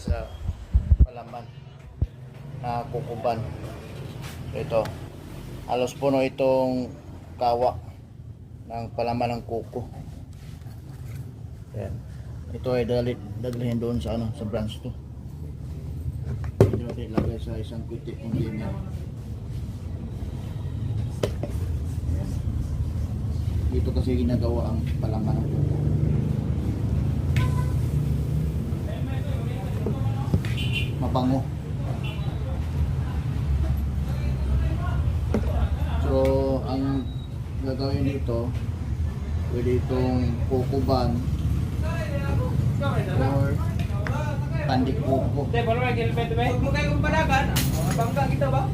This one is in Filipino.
sa palaman na kukuban. So ito, halos puno itong kawa ng palaman ng kuko. Yan. Ito ay dadalhin doon sa sa branch to. Ito natin ilagay sa isang kuti container. Yan. Dito kasi ginagawa ang palaman ng kuko. Mabango. So ang gagawin dito, pwede itong kukuban or pandik kuko. Huwag mo kayo kumparagan. Bangga kita ba?